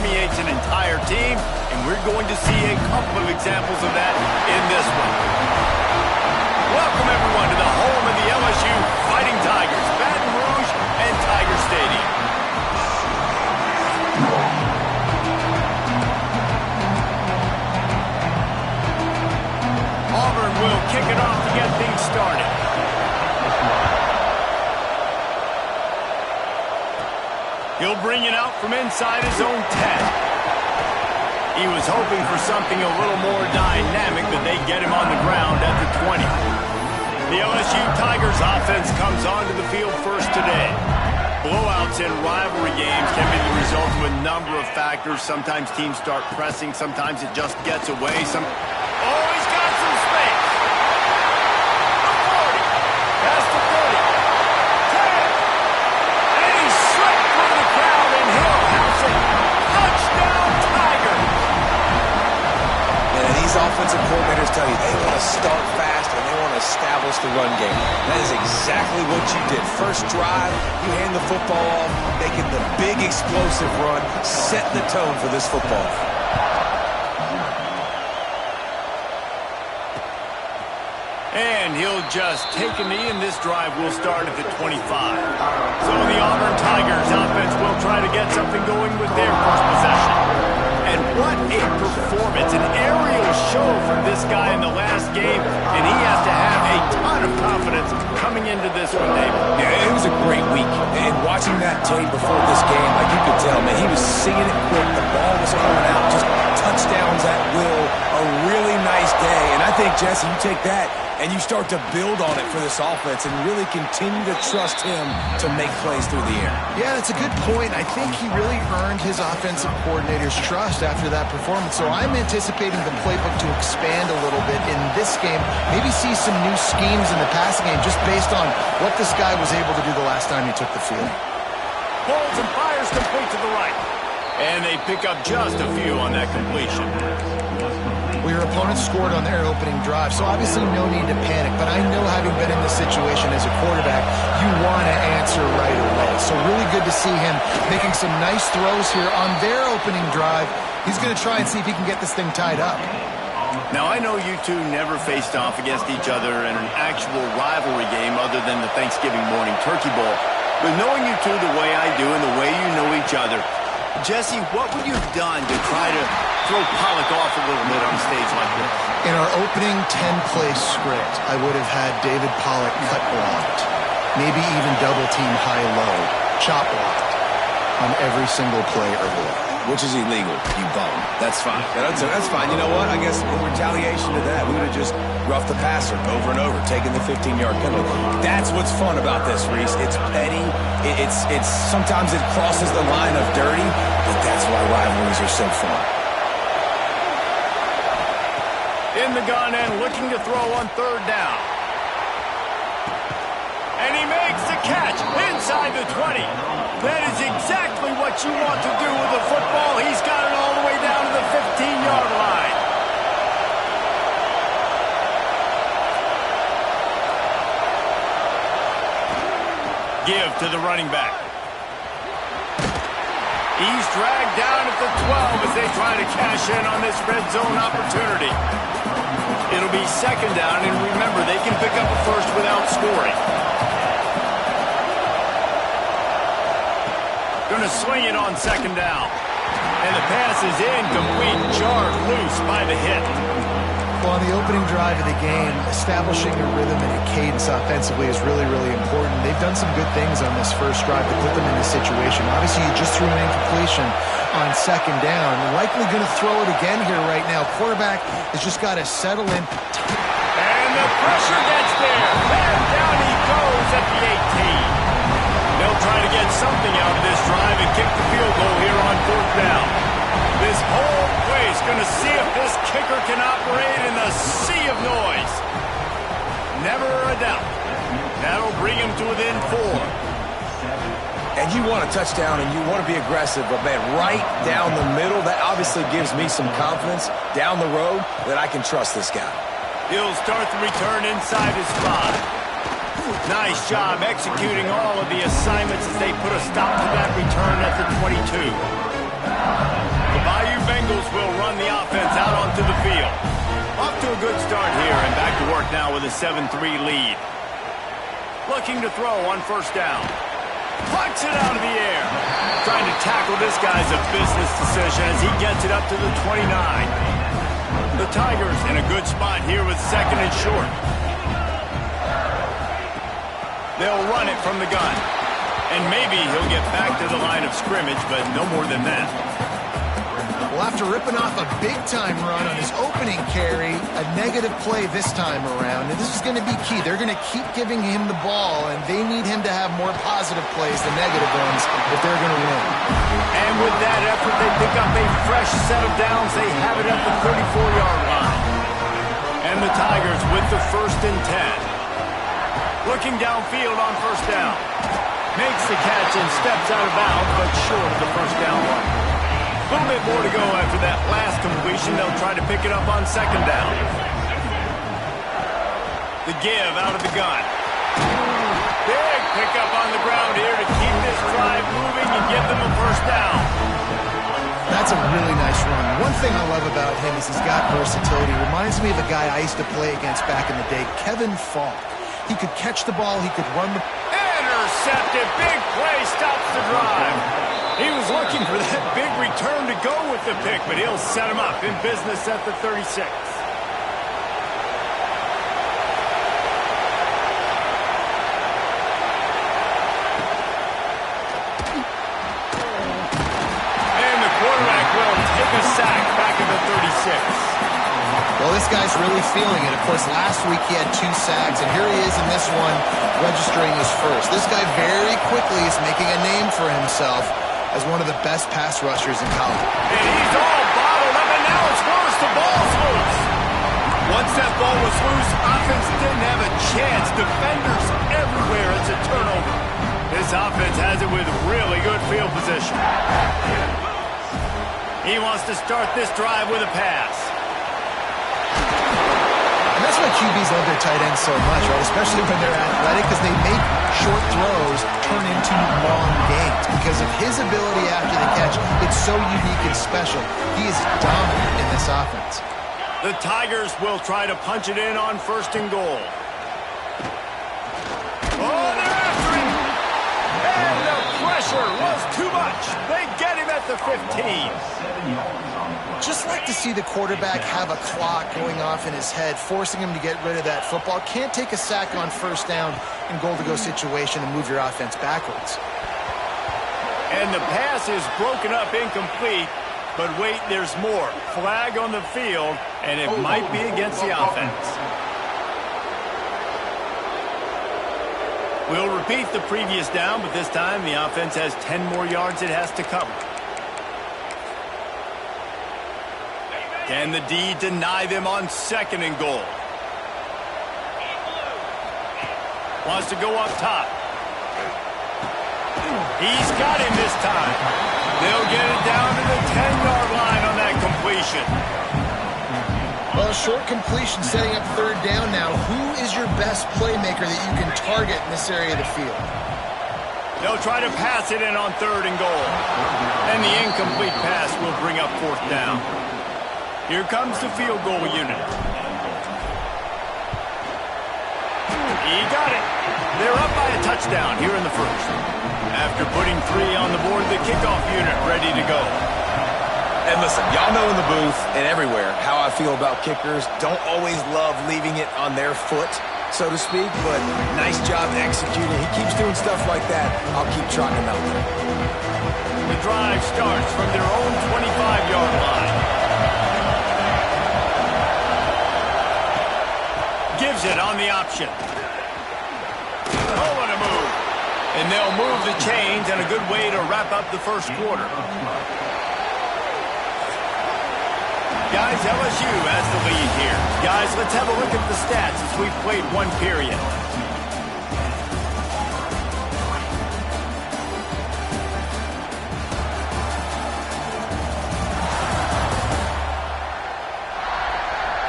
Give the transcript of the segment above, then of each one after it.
permeates an entire team, and we're going to see a couple of examples of that in this one. Welcome, everyone, to the home of the LSU Fighting Tigers, Baton Rouge and Tiger Stadium. Auburn will kick it off to get things started. He'll bring it out from inside his own 10. He was hoping for something a little more dynamic, but they get him on the ground at the 20. The LSU Tigers offense comes onto the field first today. Blowouts in rivalry games can be the result of a number of factors. Sometimes teams start pressing. Sometimes it just gets away. Oh, he's got some space. The 40. That's the 30. 10. And he's slipped through the crowd, and he'll house it. Touchdown, Tigers. And these offensive coordinators tell you they want to start fast and they want to establish the run game. That is exactly what you did. First drive, you hand the football off, making the big explosive run, set the tone for this football. And he'll just take a knee, and this drive will start at the 25. So the Auburn Tigers offense will try to get something going with their first possession. And what a performance, an aerial show from this guy in the last game, and he has to have a ton of confidence coming into this one, David. Yeah, it was a great week. And watching that tape before this game, like you could tell, man, he was seeing it quick. The ball was coming out, just touchdowns at will. A really nice day. And I think, Jesse, you take that and you start to build on it for this offense and really continue to trust him to make plays through the air. Yeah, that's a good point. I think he really earned his offensive coordinator's trust after that performance. So I'm anticipating the playbook to expand a little bit in this game. Maybe see some new schemes in the passing game just based on what this guy was able to do the last time he took the field. Pulls and fires complete to the right. And they pick up just a few on that completion. Well, your opponent scored on their opening drive, so obviously no need to panic. But I know, having been in this situation as a quarterback, you want to answer right away. So really good to see him making some nice throws here on their opening drive. He's going to try and see if he can get this thing tied up. Now, I know you two never faced off against each other in an actual rivalry game other than the Thanksgiving morning turkey bowl. But knowing you two the way I do and the way you know each other, Jesse, what would you have done to try to throw Pollock off a little bit on a stage like this? In our opening 10-play script, I would have had David Pollock cut blocked, maybe even double-team high-low, chop blocked on every single play early. Which is illegal, you bum. That's fine. That's fine. You know what? I guess in retaliation to that, we would have just roughed the passer over and over, taking the 15-yard penalty. That's what's fun about this, Reese. It's petty. It's sometimes it crosses the line of dirty, but that's why rivalries are so fun. In the gun and looking to throw on third down. And he makes the catch inside the 20. That is exactly what you want to do with the football. He's got it all the way down to the 15-yard line. Give to the running back. He's dragged down at the 12 as they try to cash in on this red zone opportunity. It'll be second down, and remember, they can pick up a first without scoring. Going to swing it on second down. And the pass is incomplete, jarred loose by the hit. Well, on the opening drive of the game, establishing a rhythm and a cadence offensively is really, really important. They've done some good things on this first drive to put them in this situation. Obviously, you just threw an incompletion on second down. Likely going to throw it again here right now. Quarterback has just got to settle in. And the pressure gets there. And down he goes at the 18. They'll try to get something out of this drive and kick the field goal here on fourth down. This whole place going to see if this kicker can operate in the sea of noise. Never a doubt. That'll bring him to within 4. And you want a touchdown and you want to be aggressive, but man, right down the middle, that obviously gives me some confidence down the road that I can trust this guy. He'll start the return inside his 5. Nice job executing all of the assignments as they put a stop to that return at the 22. Eagles will run the offense out onto the field. Off to a good start here, and back to work now with a 7-3 lead. Looking to throw on first down. Pucks it out of the air. Trying to tackle this guy's a business decision as he gets it up to the 29. The Tigers in a good spot here with second and short. They'll run it from the gun. And maybe he'll get back to the line of scrimmage, but no more than that. Well, after ripping off a big-time run on his opening carry, a negative play this time around, and this is going to be key. They're going to keep giving him the ball, and they need him to have more positive plays than negative ones if they're going to win. And with that effort, they pick up a fresh set of downs. They have it at the 34-yard line. And the Tigers with the 1st and 10. Looking downfield on first down. Makes the catch and steps out of bounds, but short of the first down line. A little bit more to go after that last completion. They'll try to pick it up on second down. The give out of the gun. Big pickup on the ground here to keep this drive moving and give them a first down. That's a really nice run. One thing I love about him is he's got versatility. Reminds me of a guy I used to play against back in the day, Kevin Falk. He could catch the ball. He could run the... Intercepted. Big play stops the drive. He was looking for that big return to go with the pick, but he'll set him up in business at the 36. And the quarterback will take a sack back at the 36. Well, this guy's really feeling it. Of course, last week he had 2 sacks, and here he is in this one registering his first. This guy very quickly is making a name for himself as one of the best pass rushers in college. And he's all bottled up, and now it's worse. The ball's loose. Once that ball was loose, offense didn't have a chance. Defenders everywhere. It's a turnover. This offense has it with really good field position. He wants to start this drive with a pass. And that's why QBs love their tight ends so much, right? Especially when they're athletic, because they make short throws turn into long gains. Because of his ability after the catch, it's so unique and special. He is dominant in this offense. The Tigers will try to punch it in on 1st and goal. Oh, they're after him! And the pressure was too much. They get him at the 15. Just like to see the quarterback have a clock going off in his head, forcing him to get rid of that football. Can't take a sack on first down in goal-to-go situation and move your offense backwards. And the pass is broken up incomplete, but wait, there's more. Flag on the field, and it might be against the offense. We'll repeat the previous down, but this time the offense has 10 more yards it has to cover. Can the D deny them on 2nd and goal? Wants to go up top. He's got him this time. They'll get it down to the 10-yard line on that completion. Well, short completion setting up 3rd down now. Who is your best playmaker that you can target in this area of the field? They'll try to pass it in on 3rd and goal. And the incomplete pass will bring up 4th down. Here comes the field goal unit. He got it. They're up by a touchdown here in the 1st. After putting 3 on the board, the kickoff unit ready to go. And listen, y'all know in the booth and everywhere how I feel about kickers. Don't always love leaving it on their foot, so to speak, but nice job executing. He keeps doing stuff like that. I'll keep trotting him out there. The drive starts from their own 25-yard line. Gives it on the option. Oh, what a move. And they'll move the chains, and a good way to wrap up the 1st quarter. Guys, LSU has the lead here. Guys, let's have a look at the stats as we've played 1 period.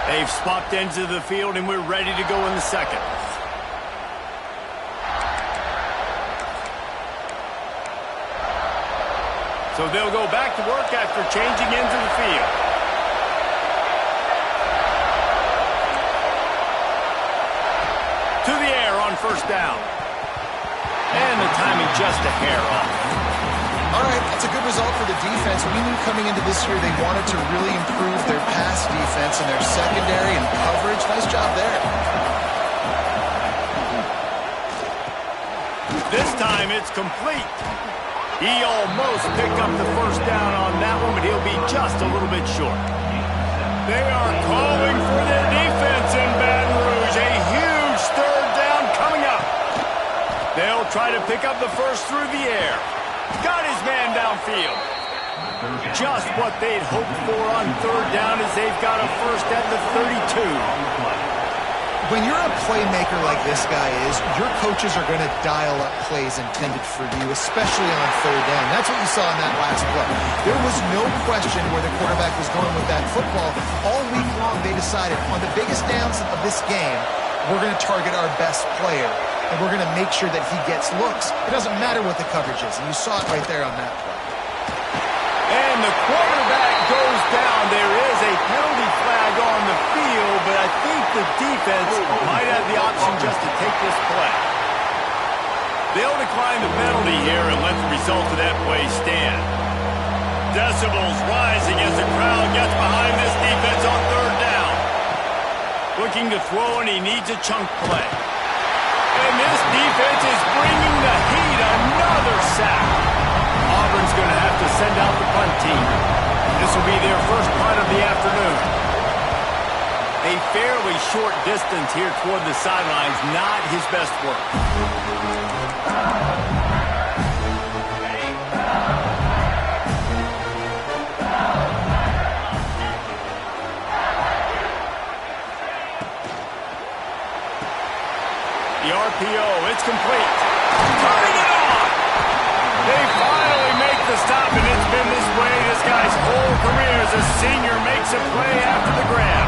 They've swapped ends of the field, and we're ready to go in the 2nd. So they'll go back to work after changing into the field. To the air on first down. And the timing just a hair off. All right, that's a good result for the defense. We knew coming into this year they wanted to really improve their pass defense and their secondary and coverage. Nice job there. This time it's complete. He almost picked up the first down on that one, but he'll be just a little bit short. They are calling for their defense in Baton Rouge. A huge third down coming up. They'll try to pick up the first through the air. Got his man downfield. Just what they'd hoped for on third down as they've got a first at the 32. When you're a playmaker like this guy is, your coaches are going to dial up plays intended for you, especially on third down. That's what you saw in that last play. There was no question where the quarterback was going with that football. All week long, they decided on the biggest downs of this game, we're going to target our best player, and we're going to make sure that he gets looks. It doesn't matter what the coverage is, and you saw it right there on that play. And the quarterback goes down. There is a penalty flag on the field, but I think the defense might have the option just to take this play. They'll decline the penalty here and let the result of that play stand. Decibels rising as the crowd gets behind this defense on third down. Looking to throw, and he needs a chunk play. And this defense is bringing the heat. Another sack. Auburn's going to have to send out the punt team. This will be their first punt of the afternoon. A fairly short distance here toward the sidelines, not his best work. The RPO, it's complete. Turning it on! They finally make the stop, and it's been this way this guy's whole career as a senior makes a play after the grab.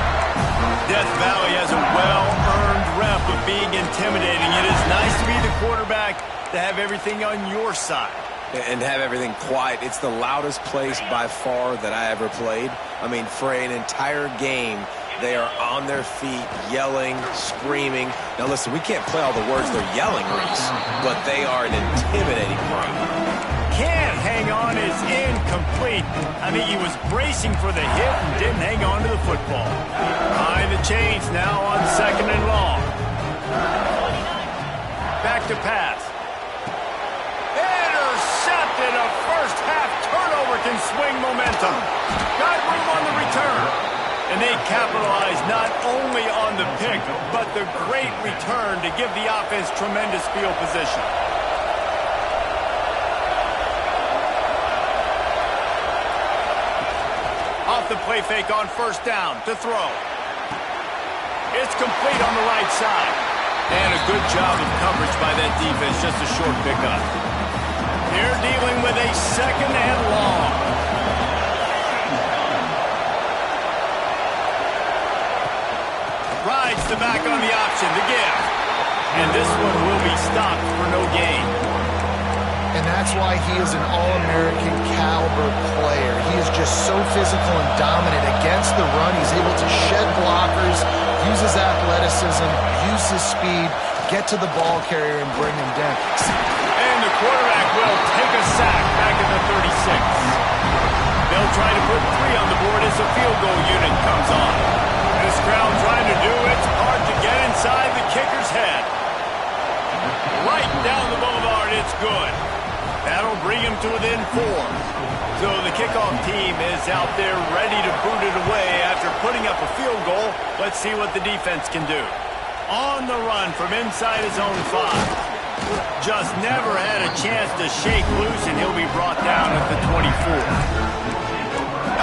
Death Valley has a well-earned rep of being intimidating. It is nice to be the quarterback, to have everything on your side. And have everything quiet. It's the loudest place by far that I ever played. I mean, for an entire game, they are on their feet, yelling, screaming. Now, listen, we can't play all the words they're yelling, Reese, but they are an intimidating crowd. Can't hang on is incomplete. I think he was bracing for the hit and didn't hang on to the football. Behind the chains now on second and long. Back to pass. Intercepted. A first half turnover can swing momentum. Got room on the return. And they capitalize not only on the pick, but the great return to give the offense tremendous field position. Off the play fake on first down to throw. It's complete on the right side. And a good job of coverage by that defense, just a short pickup. They're dealing with a second and long. Rides the back on the option to give. And this one will be stopped for no gain. And that's why he is an All-American caliber player. He is just so physical and dominant against the run. He's able to shed blockers, use his athleticism, use his speed, get to the ball carrier and bring him down. And the quarterback will take a sack back at the 36. They'll try to put 3 on the board as the field goal unit comes on. This crowd trying to do its part to get inside the kicker's head. Right down the boulevard, it's good. That'll bring him to within 4. So the kickoff team is out there ready to boot it away after putting up a field goal. Let's see what the defense can do. On the run from inside his own 5. Just never had a chance to shake loose, and he'll be brought down at the 24.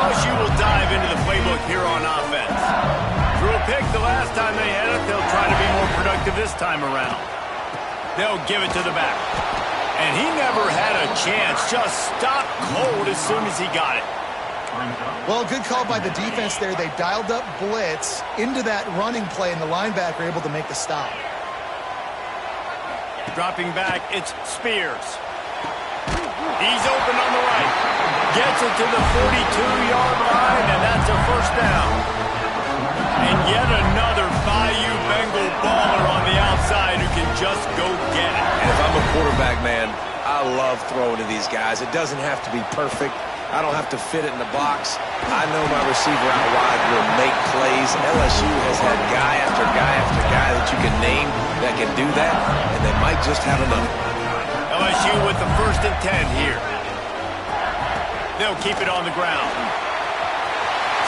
LSU will dive into the playbook here on offense. Threw a pick the last time they had it. They'll try to be more productive this time around. They'll give it to the back. And he never had a chance. Just stopped cold as soon as he got it. Well, good call by the defense there. They dialed up blitz into that running play, and the linebacker able to make the stop. Dropping back, it's Spears. He's open on the right. Gets it to the 42-yard line, and that's a first down. And yet another Bayou Bengal baller on the outside who can just go get it. And if I'm a quarterback, man, I love throwing to these guys. It doesn't have to be perfect. I don't have to fit it in the box. I know my receiver out wide will make plays. LSU has had guy after guy after guy that you can name that can do that, and they might just have enough. LSU with the 1st and 10 here. They'll keep it on the ground.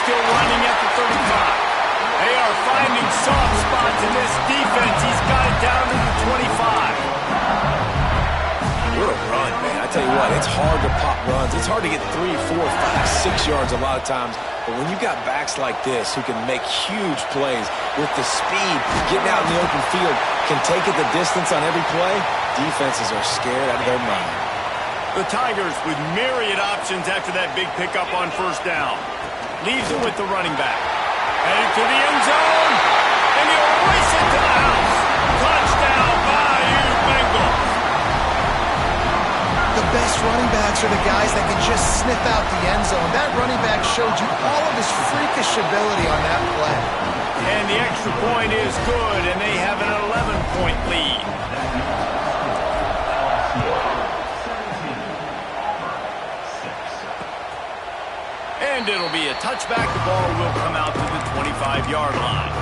Still running at the 35. They are finding soft spots in this defense. He's got it down to the 25. What a run, man. I tell you what, it's hard to pop runs. It's hard to get 3, 4, 5, 6 yards a lot of times. But when you've got backs like this who can make huge plays with the speed, getting out in the open field, can take it the distance on every play, defenses are scared out of their mind. The Tigers with myriad options after that big pickup on 1st down. Leaves it with the running back. Headed to the end zone, and he'll race it to the house. Touchdown, Bayou Bengals. The best running backs are the guys that can just sniff out the end zone. That running back showed you all of his freakish ability on that play. And the extra point is good, and they have an 11-point lead. And it'll be a touchback. The ball will come out to the 25-yard line.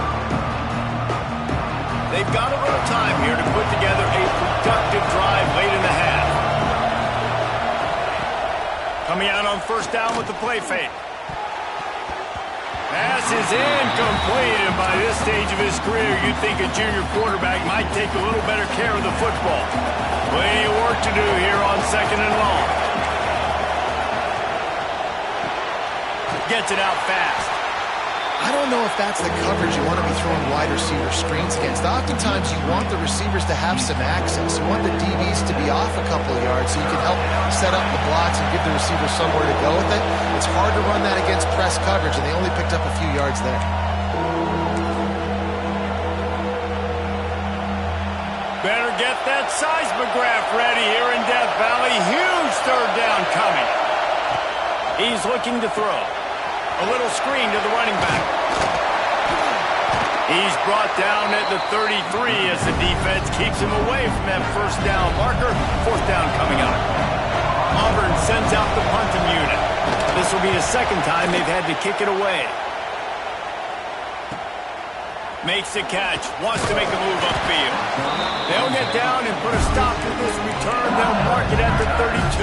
They've got a little time here to put together a productive drive late in the half. Coming out on 1st down with the play fake. Pass is incomplete, and by this stage of his career, you'd think a junior quarterback might take a little better care of the football. Plenty of work to do here on 2nd and long. Gets it out fast. I don't know if that's the coverage you want to be throwing wide receiver screens against. Oftentimes, you want the receivers to have some access. You want the DBs to be off a couple of yards so you can help set up the blocks and give the receiver somewhere to go with it. It's hard to run that against press coverage, and they only picked up a few yards there. Better get that seismograph ready here in Death Valley. Huge 3rd down coming. He's looking to throw. A little screen to the running back. He's brought down at the 33 as the defense keeps him away from that 1st down marker. 4th down coming up. Auburn sends out the punting unit. This will be the 2nd time they've had to kick it away. Makes the catch. Wants to make a move upfield. They'll get down and put a stop to this return. They'll mark it at the 32.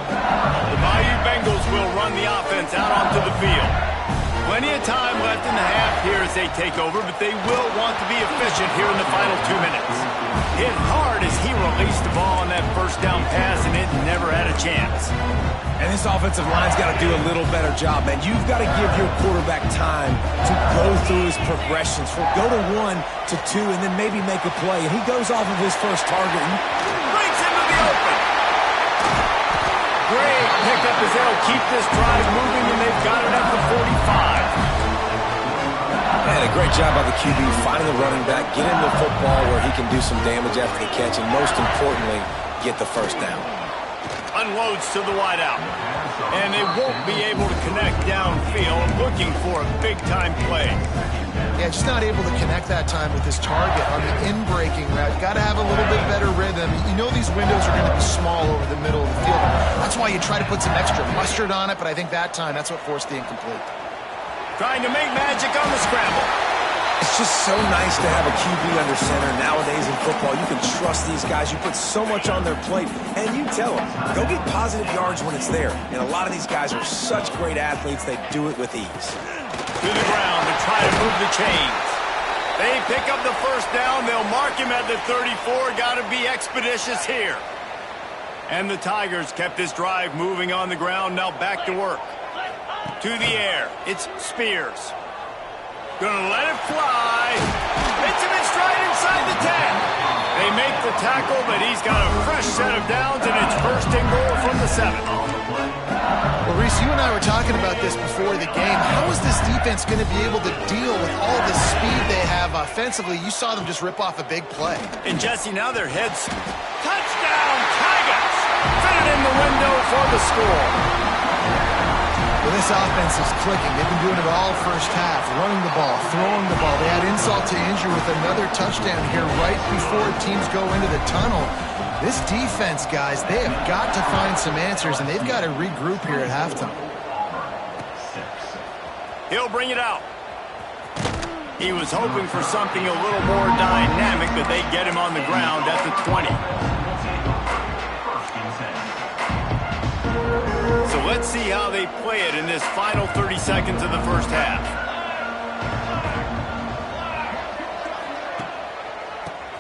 The Bayou Bengals will run the offense out onto the field. Plenty of time left in the half here as they take over, but they will want to be efficient here in the final 2 minutes. Hit hard as he released the ball on that 1st down pass, and it never had a chance. And this offensive line's got to do a little better job, man. You've got to give your quarterback time to go through his progressions. Go to 1 to 2 and then maybe make a play. And he goes off of his first target. Breaks into the open. Great pickup as they'll keep this drive moving, and they've got it at the 45. And a great job by the QB finding the running back, get him the football where he can do some damage after the catch, and most importantly, get the 1st down. Unloads to the wideout. And they won't be able to connect downfield, looking for a big-time play. Yeah, just not able to connect that time with his target on the in-breaking route. Got to have a little bit better rhythm. You know these windows are going to be small over the middle of the field. That's why you try to put some extra mustard on it, but I think that time, that's what forced the incomplete. Trying to make magic on the scramble. It's just so nice to have a QB under center nowadays in football. You can trust these guys. You put so much on their plate, and you tell them, go get positive yards when it's there. And a lot of these guys are such great athletes, they do it with ease. To the ground to try to move the chains. They pick up the 1st down. They'll mark him at the 34. Got to be expeditious here. And the Tigers kept this drive moving on the ground. Now back to work. To the air. It's Spears. Gonna let it fly. Hits him in stride inside the 10. They make the tackle, but he's got a fresh set of downs, and it's 1st and goal from the 7. Well, Reese, you and I were talking about this before the game. How is this defense going to be able to deal with all the speed they have offensively? You saw them just rip off a big play. And Jesse, now their heads. Touchdown, Tigers! Fit it in the window for the score. This offense is clicking. They've been doing it all first half, running the ball, throwing the ball. They had insult to injury with another touchdown here right before teams go into the tunnel. This defense, guys, they have got to find some answers, and they've got to regroup here at halftime. He'll bring it out. He was hoping for something a little more dynamic, but they get him on the ground at the 20. So let's see how they play it in this final 30 seconds of the first half.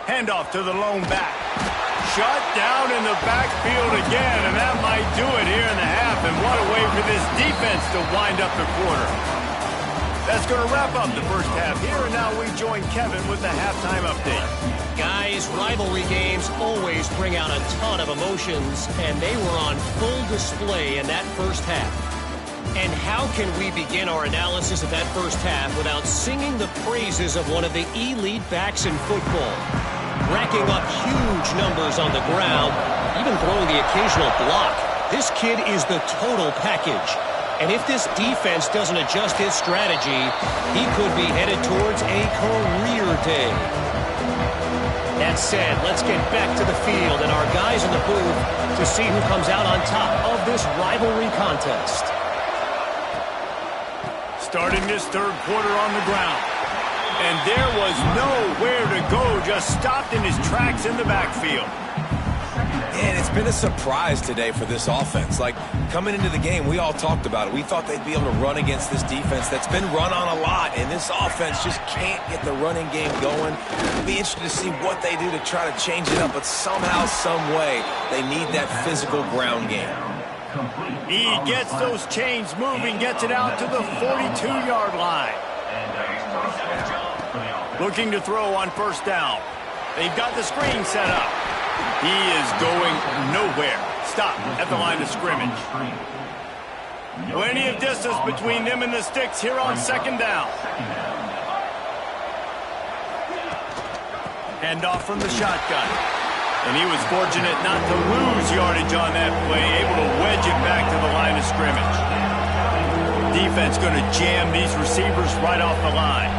Handoff to the lone back. Shut down in the backfield again, and that might do it here in the half. And what a way for this defense to wind up the quarter. That's going to wrap up the first half here, and now we join Kevin with the halftime update. Guys, rivalry games always bring out a ton of emotions, and they were on full display in that first half. And how can we begin our analysis of that first half without singing the praises of one of the elite backs in football? Racking up huge numbers on the ground, even throwing the occasional block. This kid is the total package. And if this defense doesn't adjust his strategy, he could be headed towards a career day. That said, let's get back to the field and our guys in the booth to see who comes out on top of this rivalry contest. Starting this third quarter on the ground. And there was nowhere to go, just stopped in his tracks in the backfield. And it's been a surprise today for this offense. Like, coming into the game, we all talked about it. We thought they'd be able to run against this defense that's been run on a lot, and this offense just can't get the running game going. It'll be interesting to see what they do to try to change it up, but somehow, some way, they need that physical ground game. He gets those chains moving, gets it out to the 42-yard line. Looking to throw on first down. They've got the screen set up. He is going nowhere. Stop at the line of scrimmage. Plenty of distance between them and the sticks here on second down. Handoff from the shotgun. And he was fortunate not to lose yardage on that play, able to wedge it back to the line of scrimmage. Defense going to jam these receivers right off the line.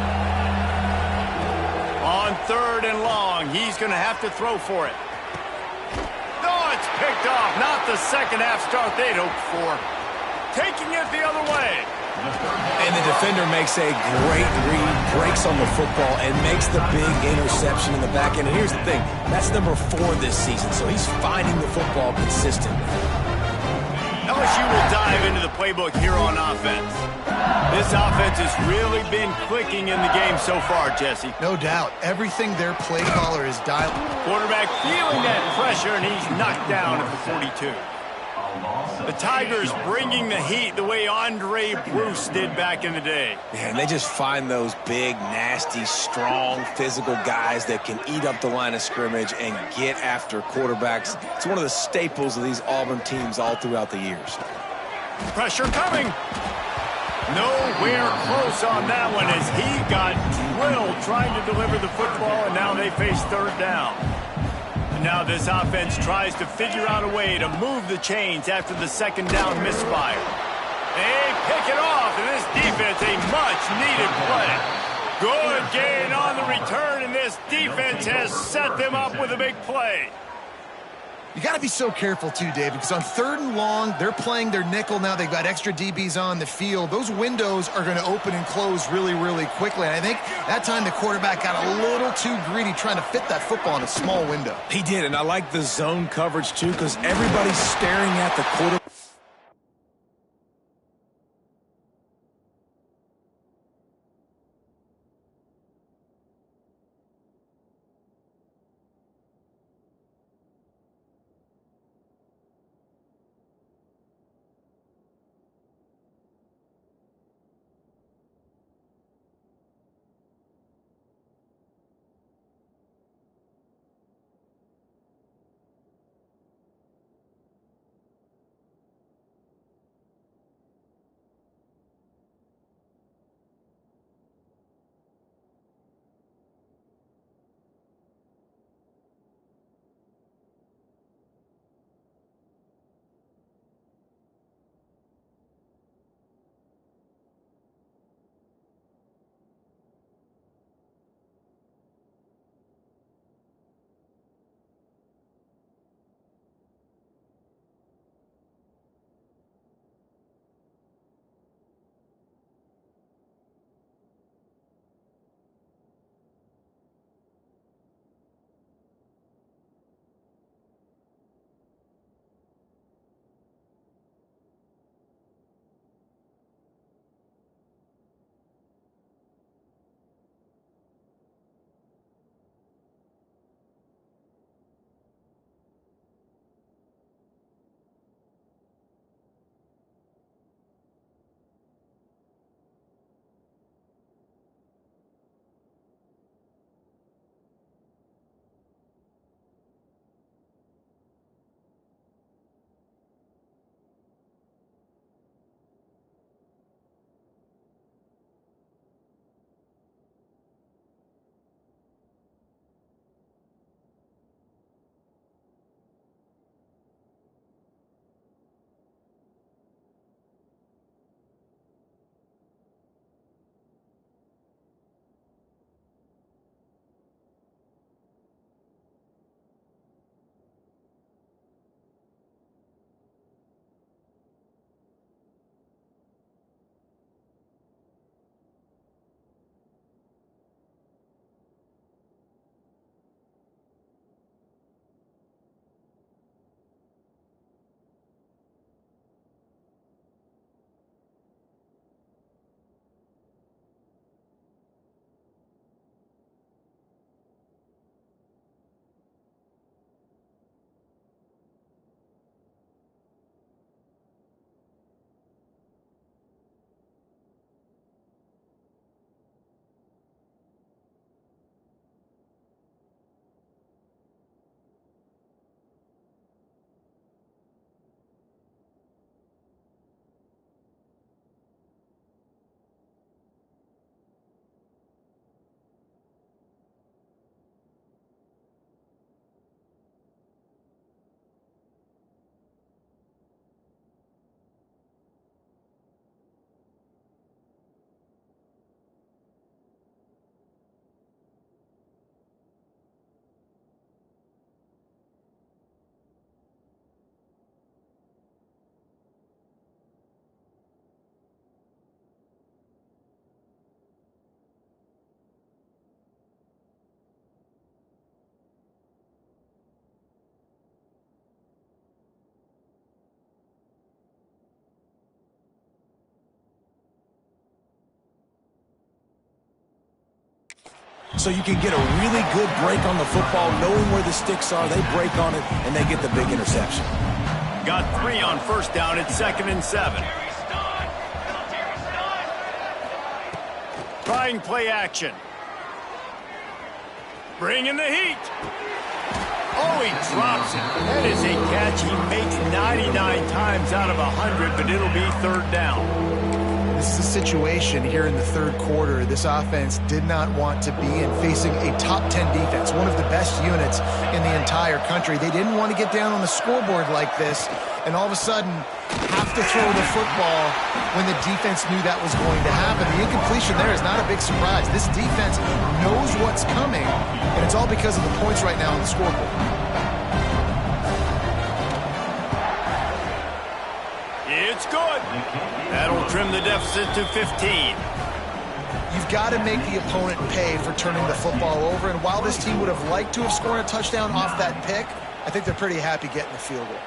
On third and long, he's going to have to throw for it. Oh, it's picked off. Not the second half start they'd hoped for. Taking it the other way. And the defender makes a great read, breaks on the football, and makes the big interception in the back end. And here's the thing, that's number 4 this season, so he's finding the football consistently. LSU will dive into the playbook here on offense. This offense has really been clicking in the game so far, Jesse. No doubt. Everything their play caller is dialed. Quarterback feeling that pressure, and he's knocked down at the 42. The Tigers bringing the heat the way Andre Bruce did back in the day. Man, they just find those big, nasty, strong, physical guys that can eat up the line of scrimmage and get after quarterbacks. It's one of the staples of these Auburn teams all throughout the years. Pressure coming. Nowhere close on that one as he got drilled trying to deliver the football, and now they face third down. And now this offense tries to figure out a way to move the chains after the second down misfire. They pick it off, and this defense, a much-needed play. Good gain on the return, and this defense has set them up with a big play. You got to be so careful, too, David, because on third and long, they're playing their nickel now. They've got extra DBs on the field. Those windows are going to open and close really, really quickly. And I think that time the quarterback got a little too greedy trying to fit that football in a small window. He did, and I like the zone coverage, too, because everybody's staring at the quarterback. so you can get a really good break on the football, knowing where the sticks are. They break on it, and they get the big interception. Got 3 on first down at 2nd and 7. Trying play action. Bringing the heat. Oh, he drops it. That is a catch he makes 99 times out of 100, but it'll be 3rd down. This is a situation here in the 3rd quarter this offense did not want to be in, facing a top 10 defense, one of the best units in the entire country. They didn't want to get down on the scoreboard like this and all of a sudden have to throw the football when the defense knew that was going to happen. The incompletion there is not a big surprise. This defense knows what's coming, and it's all because of the points right now on the scoreboard. It's good. That'll trim the deficit to 15. You've got to make the opponent pay for turning the football over, and while this team would have liked to have scored a touchdown off that pick, I think they're pretty happy getting the field goal.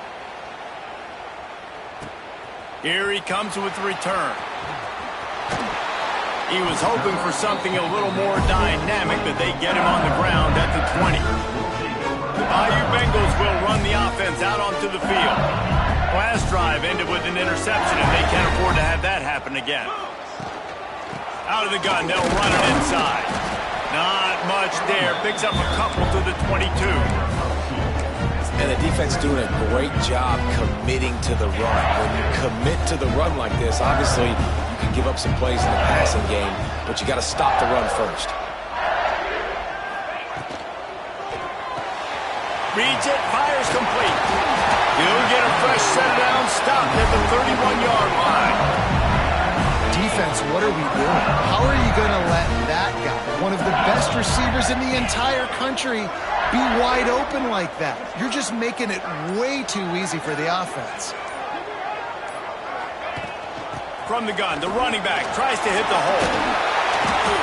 Here he comes with the return. He was hoping for something a little more dynamic, but they get him on the ground at the 20. The Bayou Bengals will run the offense out onto the field. Last drive ended with an interception, and they can't afford to have that happen again. Out of the gun, they'll run it inside. Not much there. Picks up a couple to the 22. And the defense doing a great job committing to the run. When you commit to the run like this, obviously you can give up some plays in the passing game, but you got to stop the run first. Reads it, fires complete. He'll get a fresh set down, stopped at the 31-yard line. Defense, what are we doing? How are you going to let that guy, one of the best receivers in the entire country, be wide open like that? You're just making it way too easy for the offense. From the gun, the running back tries to hit the hole.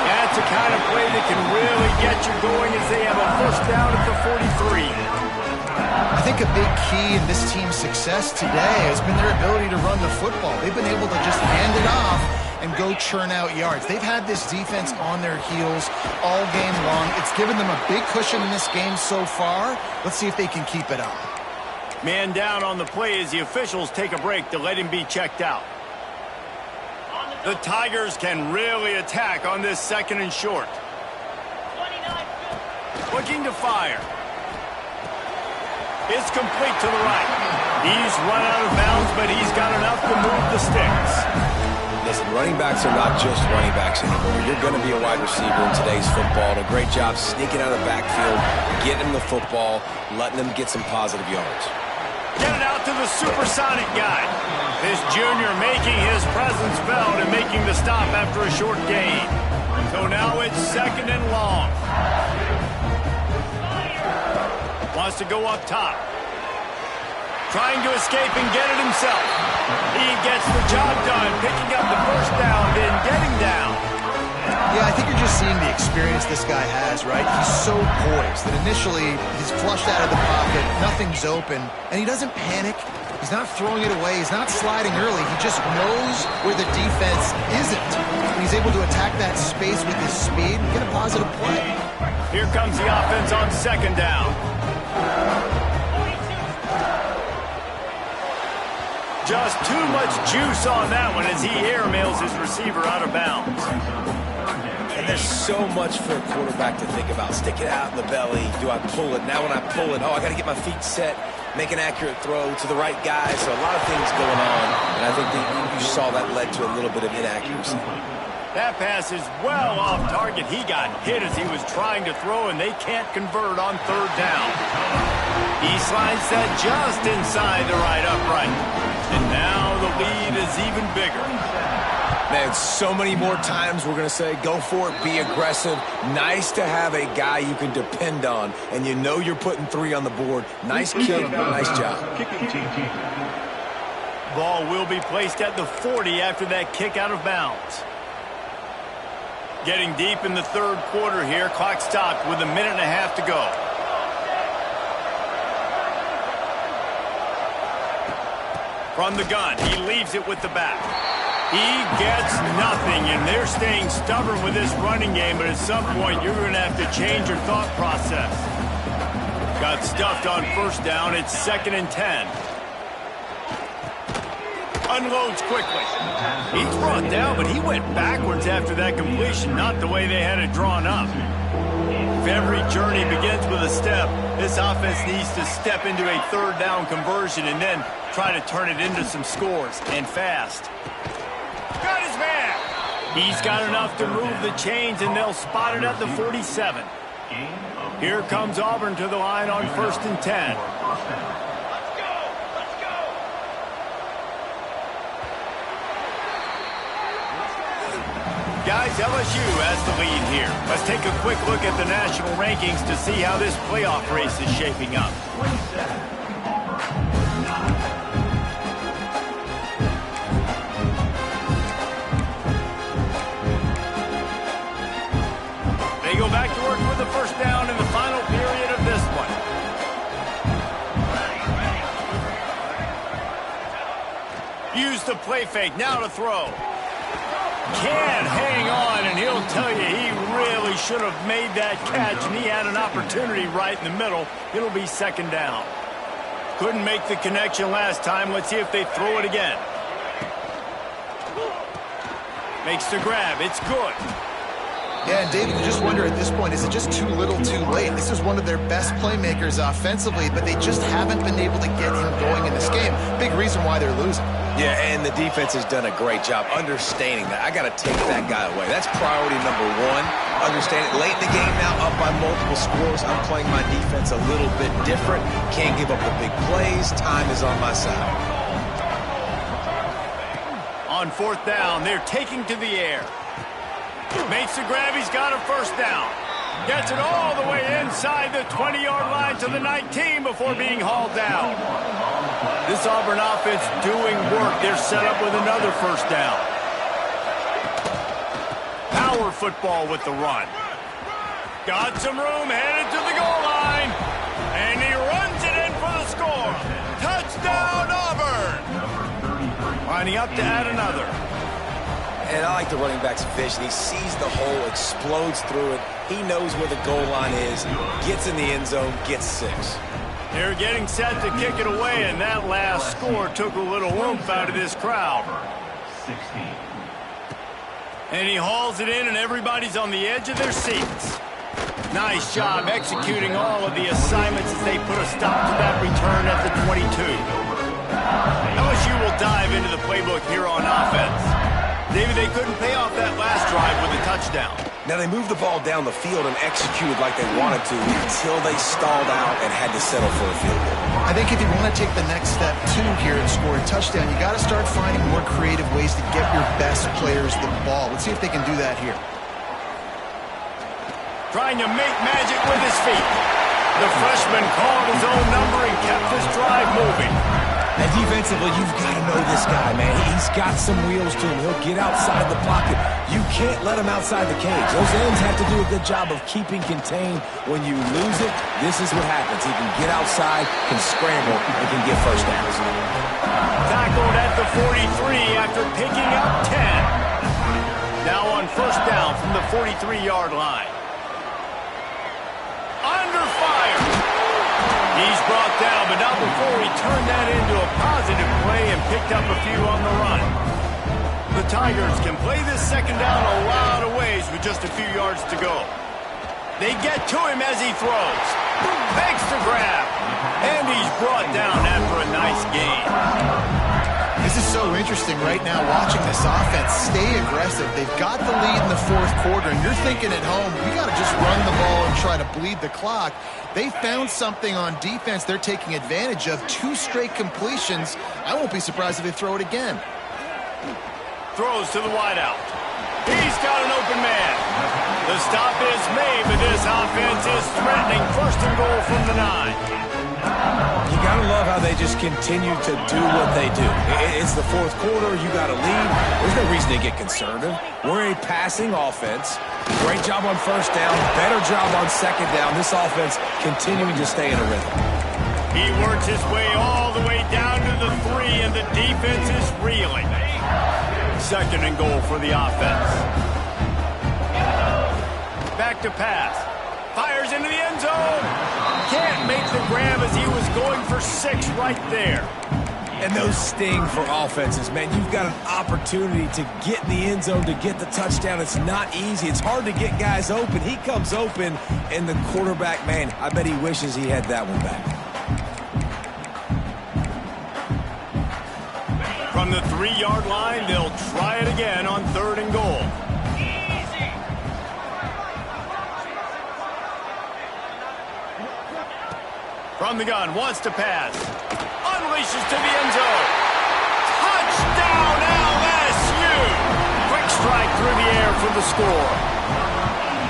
That's the kind of play that can really get you going as they have a first down at the 43. I think a big key in this team's success today has been their ability to run the football. They've been able to just hand it off and go churn out yards. They've had this defense on their heels all game long. It's given them a big cushion in this game so far. Let's see if they can keep it up. Man down on the play as the officials take a break to let him be checked out. The Tigers can really attack on this 2nd and short. Looking to fire. It's complete to the right. He's run out of bounds, but he's got enough to move the sticks. Listen, running backs are not just running backs anymore. You're going to be a wide receiver in today's football. And a great job sneaking out of the backfield, getting him the football, letting him get some positive yards. Get it out to the supersonic guy. This junior making his presence felt and making the stop after a short gain. So now it's 2nd and long. Wants to go up top. Trying to escape and get it himself. He gets the job done, picking up the first down, then getting down. Yeah, I think you're just seeing the experience this guy has, right? He's so poised that initially he's flushed out of the pocket, nothing's open, and he doesn't panic. He's not throwing it away. He's not sliding early. He just knows where the defense isn't. And he's able to attack that space with his speed and get a positive play. Here comes the offense on 2nd down. Just too much juice on that one as he airmails his receiver out of bounds. And there's so much for a quarterback to think about. Stick it out in the belly. Do I pull it? Now when I pull it, oh, I got to get my feet set, make an accurate throw to the right guy. So a lot of things going on, and I think that you saw that led to a little bit of inaccuracy. That pass is well off target. He got hit as he was trying to throw, and they can't convert on 3rd down. He slides that just inside the right upright. And now the lead is even bigger. Man, so many more times we're going to say, go for it, be aggressive. Nice to have a guy you can depend on, and you know you're putting 3 on the board. Nice kick, nice job. Ball will be placed at the 40 after that kick out of bounds. Getting deep in the 3rd quarter here. Clock stopped with 1.5 minutes to go. From the gun, he leaves it with the back. He gets nothing, and they're staying stubborn with this running game, but at some point you're going to have to change your thought process. Got stuffed on first down. It's 2nd and 10. Unloads quickly. He's brought down, but he went backwards after that completion, not the way they had it drawn up. If every journey begins with a step, this offense needs to step into a 3rd down conversion and then try to turn it into some scores, and fast. Got his man. He's got enough to move the chains, and they'll spot it at the 47. Here comes Auburn to the line on 1st and 10. Guys, LSU has the lead here. Let's take a quick look at the national rankings to see how this playoff race is shaping up. They go back to work with the first down in the final period of this one. Use the play fake, now to throw. Can't hang on, and he'll tell you he really should have made that catch, and he had an opportunity right in the middle. It'll be 2nd down. Couldn't make the connection last time. Let's see if they throw it again. Makes the grab. It's good. Yeah, and David, you just wonder at this point, is it just too little too late? This is one of their best playmakers offensively, but they just haven't been able to get him going in this game. Big reason why they're losing. Yeah, and the defense has done a great job understanding that. I got to take that guy away. That's priority number 1. Understand it. Late in the game now, up by multiple scores. I'm playing my defense a little bit different. Can't give up the big plays. Time is on my side. On 4th down, they're taking to the air. Makes the grab. He's got a first down. Gets it all the way inside the 20-yard line to the 19 before being hauled down. This Auburn offense doing work. They're set up with another first down. Power football with the run. Got some room, headed to the goal line. And he runs it in for the score. Touchdown, Auburn. Lining up to add another. And I like the running back's vision. He sees the hole, explodes through it. He knows where the goal line is, gets in the end zone, gets 6. They're getting set to kick it away, and that last score took a little oomph out of this crowd. 16. And he hauls it in, and everybody's on the edge of their seats. Nice job executing all of the assignments as they put a stop to that return at the 22. LSU will dive into the playbook here on offense. David, they couldn't pay off that last drive with a touchdown. Now, they moved the ball down the field and executed like they wanted to until they stalled out and had to settle for a field goal. I think if you want to take the next step, too, here and score a touchdown, you got to start finding more creative ways to get your best players the ball. Let's see if they can do that here. Trying to make magic with his feet. The freshman called his own number and kept this drive moving. And defensively, you've got to know this guy, man. He's got some wheels to him. He'll get outside the pocket. You can't let him outside the cage. Those ends have to do a good job of keeping contained. When you lose it, this is what happens. He can get outside, can scramble, and can get first downs. Tackled at the 43 after picking up 10. Now on first down from the 43-yard line. Under fire. He's brought down, but not before he turned that into a positive play and picked up a few on the run. The Tigers can play this second down a lot of ways with just a few yards to go. They get to him as he throws. Makes the grab. And he's brought down after a nice gain. This is so interesting right now watching this offense stay aggressive. They've got the lead in the 4th quarter, and you're thinking at home, we got to just run the ball and try to bleed the clock. They found something on defense they're taking advantage of. 2 straight completions. I won't be surprised if they throw it again. Throws to the wideout. He's got an open man. The stop is made, but this offense is threatening. 1st and goal from the 9. You got to love how they just continue to do what they do. It's the 4th quarter. You got to lead. There's no reason to get conservative. We're a passing offense. Great job on first down. Better job on second down. This offense continuing to stay in a rhythm. He works his way all the way down to the 3, and the defense is reeling. Second and goal for the offense. Back to pass. Fires into the end zone. Can't make the grab as he was going for 6 right there. And those sting for offenses, man. You've got an opportunity to get in the end zone, to get the touchdown. It's not easy. It's hard to get guys open. He comes open, and the quarterback, man, I bet he wishes he had that one back. From the 3-yard line, they'll try it again on 3rd and goal. From the gun, wants to pass. Unleashes to the end zone. Touchdown, LSU! Quick strike through the air for the score.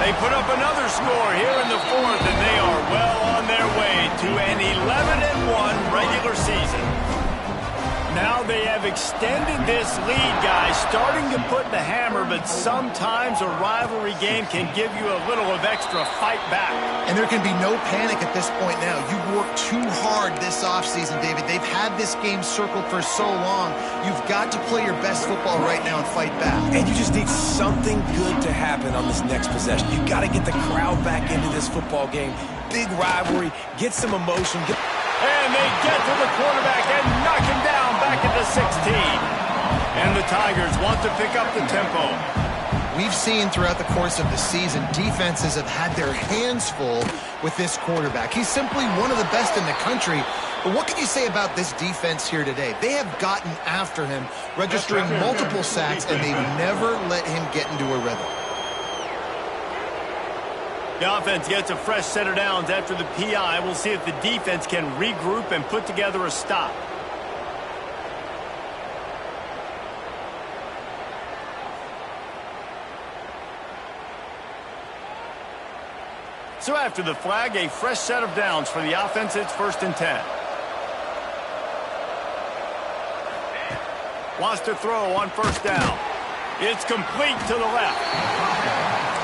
They put up another score here in the 4th, and they are well on their way to an 11-1 regular season. Now they have extended this lead, guys, starting to put the hammer, but sometimes a rivalry game can give you a little of extra fight back. And there can be no panic at this point now. You've worked too hard this offseason, David. They've had this game circled for so long. You've got to play your best football right now and fight back. And you just need something good to happen on this next possession. You got to get the crowd back into this football game. Big rivalry, get some emotion. And they get to the quarterback and knock him down back at the 16. And the Tigers want to pick up the tempo. We've seen throughout the course of the season, defenses have had their hands full with this quarterback. He's simply one of the best in the country. But what can you say about this defense here today? They have gotten after him, registering multiple sacks, and they've never let him get into a rhythm. The offense gets a fresh set of downs after the PI. We'll see if the defense can regroup and put together a stop. So after the flag, a fresh set of downs for the offense. It's 1st and 10. Wants to throw on 1st down. It's complete to the left.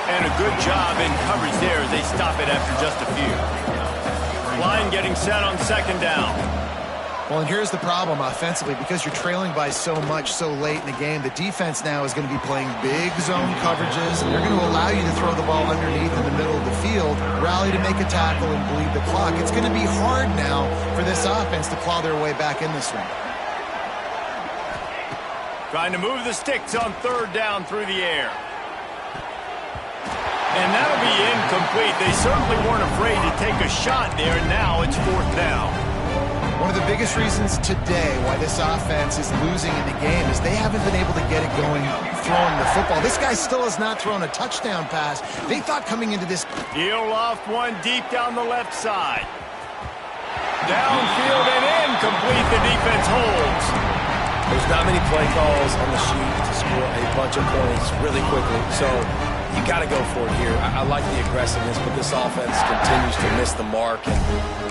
And a good job in coverage there as they stop it after just a few. Line getting set on 2nd down. Well, and here's the problem offensively. Because you're trailing by so much so late in the game, the defense now is going to be playing big zone coverages, and they're going to allow you to throw the ball underneath in the middle of the field, rally to make a tackle, and bleed the clock. It's going to be hard now for this offense to claw their way back in this one. Trying to move the sticks on 3rd down through the air. And that'll be incomplete. They certainly weren't afraid to take a shot there, and now it's 4th down. One of the biggest reasons today why this offense is losing in the game is they haven't been able to get it going throwing the football. This guy still has not thrown a touchdown pass. They thought coming into this... He'll loft one deep down the left side. Downfield and incomplete. The defense holds. There's not many play calls on the sheet to score a bunch of points really quickly, so you got to go for it here. I like the aggressiveness, but this offense continues to miss the mark, and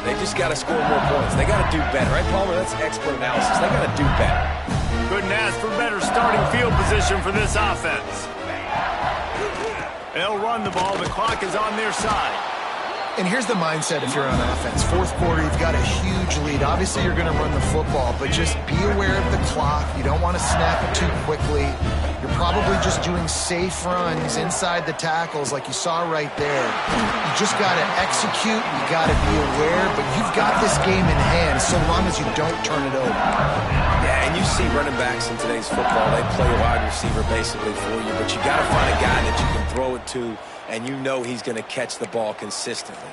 they just got to score more points. They got to do better, right, Palmer? That's expert analysis. They got to do better. Couldn't ask for better starting field position for this offense. They'll run the ball. The clock is on their side. And here's the mindset if you're on offense. 4th quarter, you've got a huge lead. Obviously, you're going to run the football, but just be aware of the clock. You don't want to snap it too quickly. You're probably just doing safe runs inside the tackles like you saw right there. You just got to execute. You got to be aware, but you've got this game in hand so long as you don't turn it over. Yeah, and you see running backs in today's football. They play wide receiver basically for you, but you got to find a guy that you can throw it to, and you know he's going to catch the ball consistently.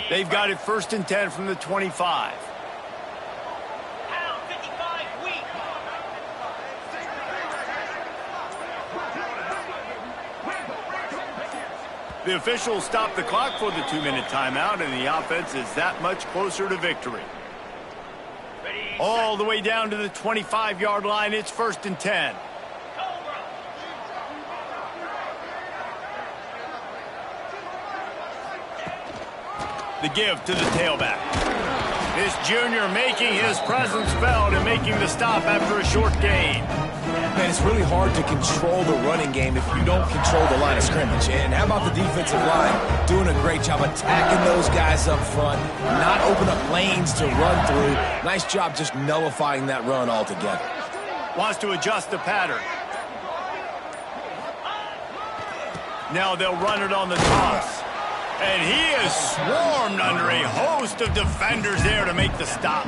They've got it 1st and 10 from the 25. The officials stop the clock for the 2-minute timeout, and the offense is that much closer to victory. All the way down to the 25-yard line. It's 1st and 10. The give to the tailback. This junior making his presence felt and making the stop after a short gain. Man, it's really hard to control the running game if you don't control the line of scrimmage. And how about the defensive line doing a great job attacking those guys up front, not open up lanes to run through. Nice job just nullifying that run altogether. Wants to adjust the pattern. Now they'll run it on the toss. And he is swarmed under a host of defenders there to make the stop.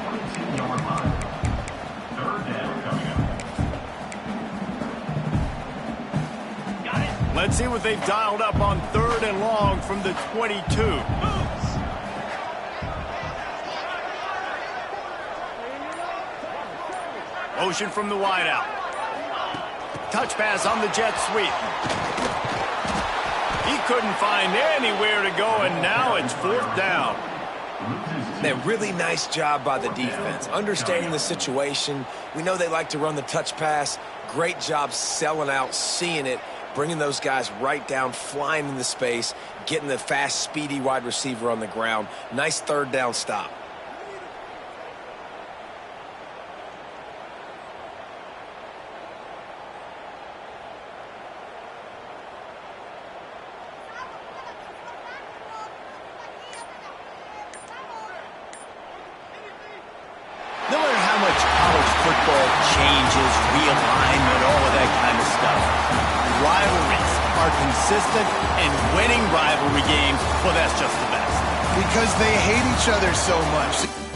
Let's see what they've dialed up on 3rd and long from the 22. Motion from the wideout. Touch pass on the jet sweep. He couldn't find anywhere to go, and now it's 4th down. Man, really nice job by the defense. Understanding the situation. We know they like to run the touch pass. Great job selling out, seeing it, bringing those guys right down, flying into space, getting the fast, speedy wide receiver on the ground. Nice 3rd down stop. No matter how much college football changes, realignment, all of that kind of stuff, rivalries are consistent, and winning rivalry games, well, that's just the best. Because they hate each other so much.